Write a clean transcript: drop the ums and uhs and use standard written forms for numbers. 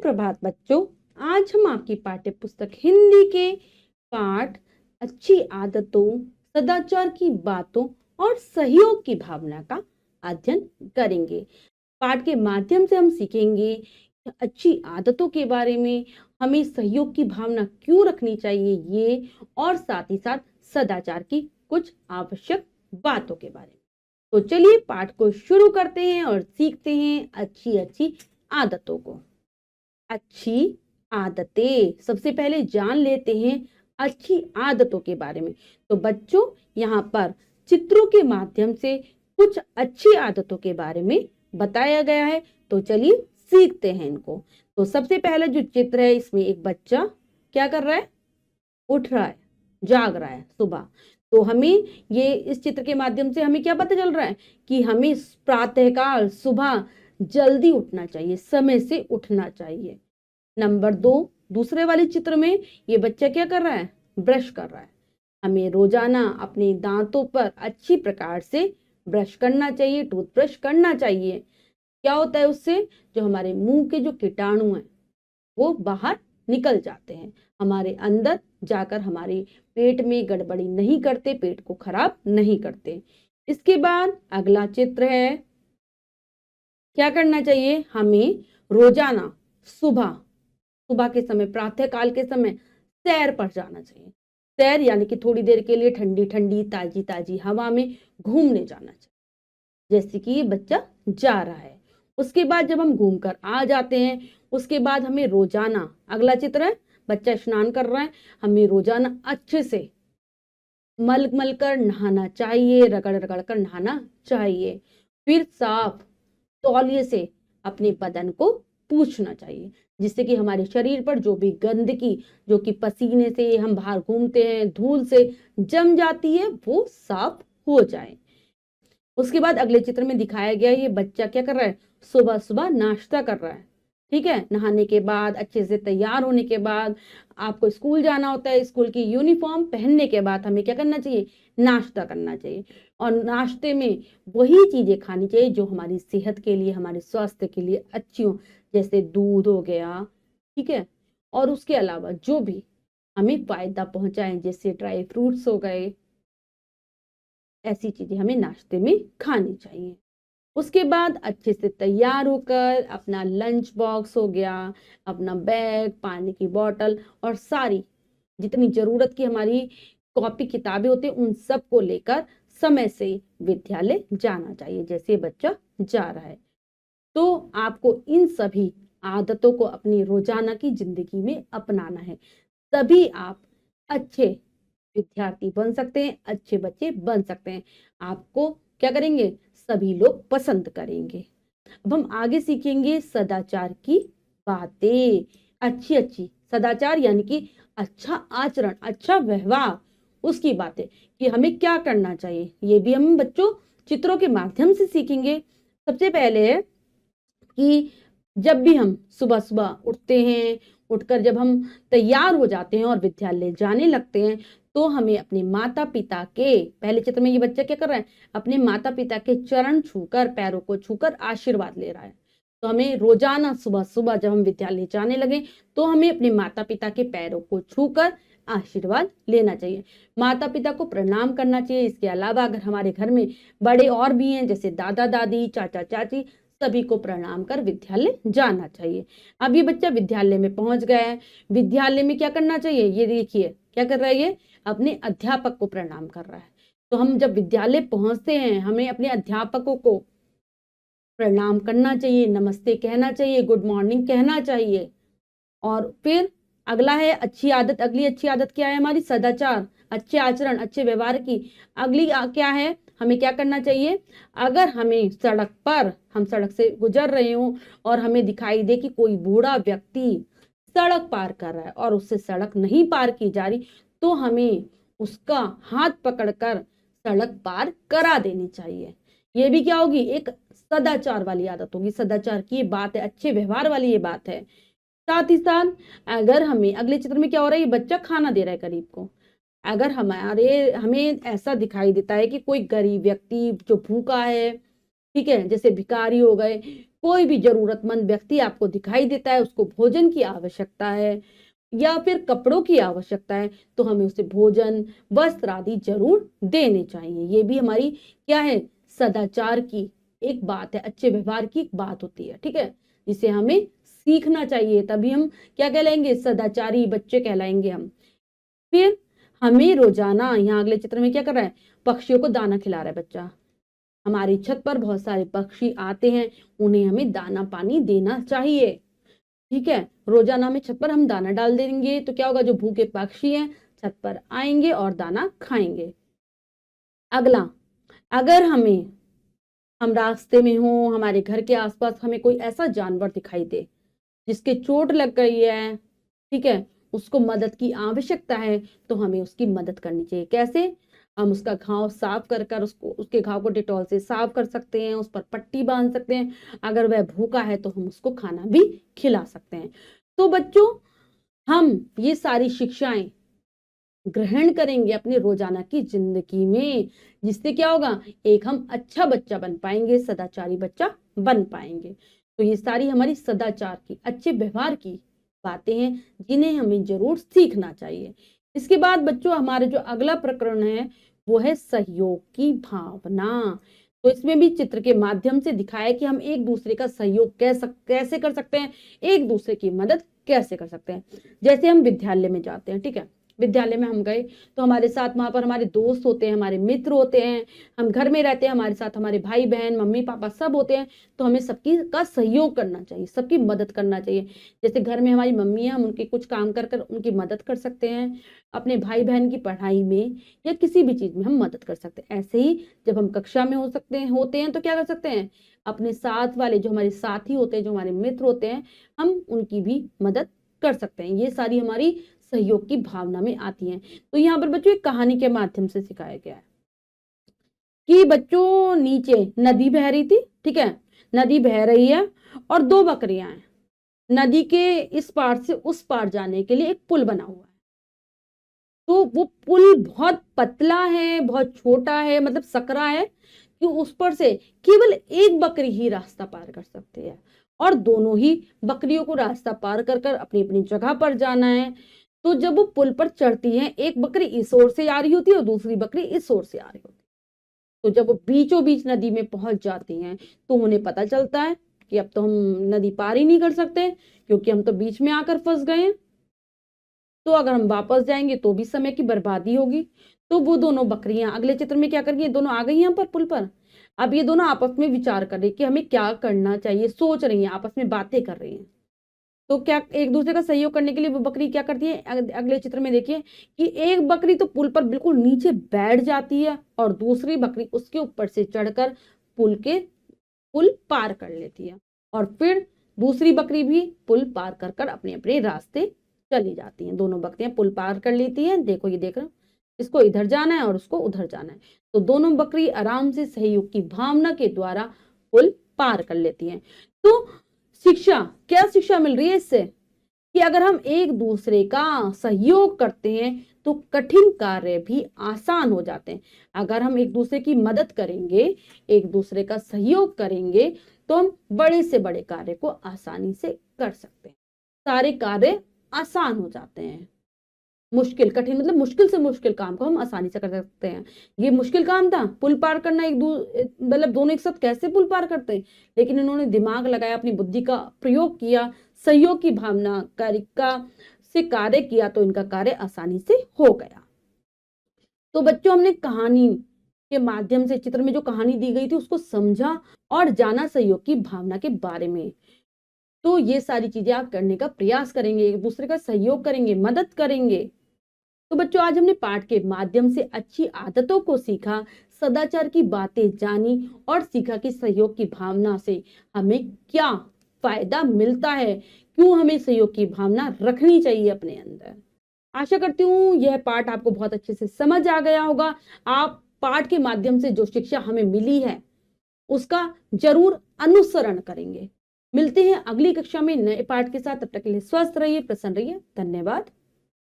सुप्रभात बच्चों। आज हम आपकी पाठ्य पुस्तक हिंदी के पाठ अच्छी आदतों, सदाचार की बातों और सहयोग की भावना का अध्ययन करेंगे। पाठ के माध्यम से हम सीखेंगे अच्छी आदतों के बारे में, हमें सहयोग की भावना क्यों रखनी चाहिए ये, और साथ ही साथ सदाचार की कुछ आवश्यक बातों के बारे में। तो चलिए पाठ को शुरू करते हैं और सीखते हैं अच्छी अच्छी आदतों को। अच्छी आदतें, सबसे पहले जान लेते हैं अच्छी आदतों के बारे में। तो बच्चों, यहाँ पर चित्रों के माध्यम से कुछ अच्छी आदतों के बारे में बताया गया है। तो चलिए सीखते हैं इनको। तो सबसे पहला जो चित्र है, इसमें एक बच्चा क्या कर रहा है? उठ रहा है, जाग रहा है सुबह। तो हमें ये इस चित्र के माध्यम से हमें क्या पता चल रहा है कि हमें प्रातःकाल सुबह जल्दी उठना चाहिए, समय से उठना चाहिए। नंबर 2, दूसरे वाले चित्र में ये बच्चा क्या कर रहा है? ब्रश कर रहा है। हमें रोजाना अपने दांतों पर अच्छी प्रकार से ब्रश करना चाहिए, टूथब्रश करना चाहिए। क्या होता है उससे? जो हमारे मुंह के जो कीटाणु हैं वो बाहर निकल जाते हैं, हमारे अंदर जाकर हमारे पेट में गड़बड़ी नहीं करते, पेट को खराब नहीं करते। इसके बाद अगला चित्र है, क्या करना चाहिए? हमें रोजाना सुबह के समय, प्रातः काल के समय सैर पर जाना चाहिए। सैर यानी कि थोड़ी देर के लिए ठंडी ठंडी ताजी ताजी हवा में घूमने जाना चाहिए, जैसे कि ये बच्चा जा रहा है। उसके बाद जब हम घूमकर आ जाते हैं, उसके बाद हमें रोजाना, अगला चित्र है, बच्चा स्नान कर रहा है, हमें रोजाना अच्छे से मल मल कर नहाना चाहिए, रगड़ रगड़ कर नहाना चाहिए। फिर साफ तौलिए से अपने बदन को पूछना चाहिए, जिससे कि हमारे शरीर पर जो भी गंदगी, जो कि पसीने से हम बाहर घूमते हैं, धूल से जम जाती है, वो साफ हो जाए। उसके बाद अगले चित्र में दिखाया गया ये बच्चा क्या कर रहा है? सुबह सुबह नाश्ता कर रहा है। ठीक है, नहाने के बाद, अच्छे से तैयार होने के बाद, आपको स्कूल जाना होता है, स्कूल की यूनिफॉर्म पहनने के बाद हमें क्या करना चाहिए? नाश्ता करना चाहिए। और नाश्ते में वही चीजें खानी चाहिए जो हमारी सेहत के लिए, हमारे स्वास्थ्य के लिए अच्छी हो, जैसे दूध हो गया, ठीक है, और उसके अलावा जो भी हमें फायदा पहुंचाए, जैसे ड्राई फ्रूट्स हो गए, ऐसी चीजें हमें नाश्ते में खानी चाहिए। उसके बाद अच्छे से तैयार होकर अपना लंच बॉक्स हो गया, अपना बैग, पानी की बोतल और सारी जितनी जरूरत की हमारी कॉपी किताबें होती हैं, उन सब को लेकर समय से विद्यालय जाना चाहिए, जैसे बच्चा जा रहा है। तो आपको इन सभी आदतों को अपनी रोजाना की जिंदगी में अपनाना है, तभी आप अच्छे विद्यार्थी बन सकते हैं, अच्छे बच्चे बन सकते हैं। आपको क्या करेंगे? सभी लोग पसंद करेंगे। अब हम आगे सीखेंगे सदाचार की बातें। अच्छी अच्छी सदाचार यानी कि अच्छा आचरण, अच्छा व्यवहार, उसकी बातें कि हमें क्या करना चाहिए, ये भी हम बच्चों चित्रों के माध्यम से सीखेंगे। सबसे पहले है कि जब भी हम सुबह सुबह उठते हैं, उठकर जब हम तैयार हो जाते हैं और विद्यालय जाने लगते हैं, तो हमें अपने माता पिता के, पहले चित्र में ये बच्चा क्या कर रहा है? अपने माता पिता के चरण छूकर, पैरों को छूकर आशीर्वाद ले रहा है। तो हमें रोजाना सुबह सुबह जब हम विद्यालय जाने लगे, तो हमें अपने माता पिता के पैरों को छूकर आशीर्वाद लेना चाहिए, माता पिता को प्रणाम करना चाहिए। इसके अलावा अगर हमारे घर में बड़े और भी हैं, जैसे दादा दादी, चाचा चाची, सभी को प्रणाम कर विद्यालय जाना चाहिए। अब ये बच्चा विद्यालय में पहुंच गया है। विद्यालय में क्या करना चाहिए? ये देखिए क्या कर रहा है, ये अपने अध्यापक को प्रणाम कर रहा है। तो हम जब विद्यालय पहुंचते हैं, हमें अपने अध्यापकों को प्रणाम करना चाहिए, नमस्ते कहना चाहिए, गुड मॉर्निंग कहना चाहिए। और फिर अगला है अच्छी आदत। अगली अच्छी आदत क्या है हमारी? सदाचार, अच्छे आचरण, अच्छे व्यवहार की अगली क्या है? हमें क्या करना चाहिए? अगर हमें सड़क पर, हम सड़क से गुजर रहे हो और हमें दिखाई दे कि कोई बूढ़ा व्यक्ति सड़क पार कर रहा है और उससे सड़क नहीं पार की जा रही, तो हमें उसका हाथ पकड़कर सड़क पार करा देनी चाहिए। ये भी क्या होगी? एक सदाचार वाली आदत होगी। सदाचार की बात है, अच्छे व्यवहार वाली ये बात है। साथ ही साथ अगर हमें, अगले चित्र में क्या हो रहा है? ये बच्चा खाना दे रहा है गरीब को। अगर हमें ऐसा दिखाई देता है कि कोई गरीब व्यक्ति जो भूखा है, ठीक है, जैसे भिखारी हो गए, कोई भी जरूरतमंद व्यक्ति आपको दिखाई देता है, उसको भोजन की आवश्यकता है या फिर कपड़ों की आवश्यकता है, तो हमें उसे भोजन, वस्त्र आदि जरूर देने चाहिए। ये भी हमारी क्या है, सदाचार की एक बात है, अच्छे व्यवहार की एक बात होती है, ठीक है, जिसे हमें सीखना चाहिए, तभी हम क्या कहलाएंगे, सदाचारी बच्चे कहलाएंगे हम। फिर हमें रोजाना, यहाँ अगले चित्र में क्या कर रहा है, पक्षियों को दाना खिला रहा है बच्चा। हमारी छत पर बहुत सारे पक्षी आते हैं, उन्हें हमें दाना पानी देना चाहिए, ठीक है। रोजाना में छत पर हम दाना डाल देंगे तो क्या होगा, जो भूखे पक्षी हैं छत पर आएंगे और दाना खाएंगे। अगला, अगर हम रास्ते में हो, हमारे घर के आसपास हमें कोई ऐसा जानवर दिखाई दे जिसके चोट लग गई है, ठीक है, उसको मदद की आवश्यकता है, तो हमें उसकी मदद करनी चाहिए। कैसे, हम उसका घाव साफ कर कर उसके घाव को डेटॉल से साफ कर सकते हैं, उस पर पट्टी बांध सकते हैं, अगर वह भूखा है तो हम उसको खाना भी खिला सकते हैं। तो बच्चों, हम ये सारी शिक्षाएं ग्रहण करेंगे अपने रोजाना की जिंदगी में, जिससे क्या होगा, एक हम अच्छा बच्चा बन पाएंगे, सदाचारी बच्चा बन पाएंगे। तो ये सारी हमारी सदाचार की, अच्छे व्यवहार की बातें हैं, जिन्हें हमें जरूर सीखना चाहिए। इसके बाद बच्चों, हमारे जो अगला प्रकरण है वो है सहयोग की भावना। तो इसमें भी चित्र के माध्यम से दिखाया कि हम एक दूसरे का सहयोग कैसे कर सकते हैं, एक दूसरे की मदद कैसे कर सकते हैं। जैसे हम विद्यालय में जाते हैं, ठीक है, विद्यालय में हम गए तो हमारे साथ वहां पर हमारे दोस्त होते हैं, हमारे मित्र होते हैं, हम घर में रहते हैं, हमारे साथ हमारे भाई बहन, मम्मी पापा सब होते हैं, तो हमें सबकी का सहयोग करना चाहिए, सबकी मदद करना चाहिए। जैसे घर में हमारी मम्मी है, हम उनके कुछ काम कर कर उनकी मदद कर सकते हैं, अपने भाई बहन की पढ़ाई में या किसी भी चीज में हम मदद कर सकते हैं। ऐसे ही जब हम कक्षा में होते हैं तो क्या कर सकते हैं, अपने साथ वाले जो हमारे साथी होते हैं, जो हमारे मित्र होते हैं, हम उनकी भी मदद कर सकते हैं। ये सारी हमारी सहयोग की भावना में आती हैं। तो यहाँ पर बच्चों एक कहानी के माध्यम से सिखाया गया है कि बच्चों, नीचे नदी बह रही थी, ठीक है, नदी बह रही है और दो बकरियां हैं। नदी के इस पार से उस पार जाने के लिए एक पुल बना हुआ है। तो वो पुल बहुत पतला है, बहुत छोटा है, मतलब सकरा है कि उस पर से केवल एक बकरी ही रास्ता पार कर सकती है और दोनों ही बकरियों को रास्ता पार कर कर अपनी अपनी जगह पर जाना है। तो जब वो पुल पर चढ़ती हैं, एक बकरी इस ओर से आ रही होती है और दूसरी बकरी इस ओर से आ रही होती है। तो जब वो बीचों बीच नदी में पहुंच जाती हैं तो उन्हें पता चलता है कि अब तो हम नदी पार ही नहीं कर सकते, क्योंकि हम तो बीच में आकर फंस गए हैं। तो अगर हम वापस जाएंगे तो भी समय की बर्बादी होगी। तो वो दोनों बकरियां अगले चित्र में क्या कर रही है, दोनों आ गई यहाँ पर पुल पर। अब ये दोनों आपस में विचार कर रही है कि हमें क्या करना चाहिए, सोच रही हैं, आपस में बातें कर रही हैं। तो क्या एक दूसरे का सहयोग करने के लिए वो बकरी क्या करती है, अगले चित्र में देखिए कि एक बकरी तो पुल पर बिल्कुल नीचे बैठ जाती है और दूसरी बकरी उसके ऊपर से चढ़कर पुल पार कर लेती है, और फिर दूसरी बकरी भी पुल पार कर कर अपने अपने रास्ते चली जाती हैं। दोनों बकरियां पुल पार कर लेती हैं। देखो ये देख रहे हो, इसको इधर जाना है और उसको उधर जाना है, तो दोनों बकरी आराम से सहयोग की भावना के द्वारा पुल पार कर लेती हैं। तो क्या शिक्षा मिल रही है इससे, कि अगर हम एक दूसरे का सहयोग करते हैं तो कठिन कार्य भी आसान हो जाते हैं। अगर हम एक दूसरे की मदद करेंगे, एक दूसरे का सहयोग करेंगे, तो हम बड़े से बड़े कार्य को आसानी से कर सकते हैं। सारे कार्य आसान हो जाते हैं। कठिन मतलब मुश्किल से मुश्किल काम को हम आसानी से कर सकते हैं। ये मुश्किल काम था, पुल पार करना, मतलब दोनों एक साथ कैसे पुल पार करते हैं, लेकिन इन्होंने दिमाग लगाया, अपनी बुद्धि का प्रयोग किया, सहयोग की भावना से कार्य किया, तो इनका कार्य आसानी से हो गया। तो बच्चों, हमने कहानी के माध्यम से, चित्र में जो कहानी दी गई थी उसको समझा और जाना सहयोग की भावना के बारे में। तो ये सारी चीजें आप करने का प्रयास करेंगे, एक दूसरे का सहयोग करेंगे, मदद करेंगे। तो बच्चों, आज हमने पाठ के माध्यम से अच्छी आदतों को सीखा, सदाचार की बातें जानी और सीखा कि सहयोग की भावना से हमें क्या फायदा मिलता है, क्यों हमें सहयोग की भावना रखनी चाहिए अपने अंदर। आशा करती हूँ यह पाठ आपको बहुत अच्छे से समझ आ गया होगा। आप पाठ के माध्यम से जो शिक्षा हमें मिली है उसका जरूर अनुसरण करेंगे। मिलते हैं अगली कक्षा में नए पाठ के साथ। तब तक के लिए स्वस्थ रहिए, प्रसन्न रहिए। धन्यवाद।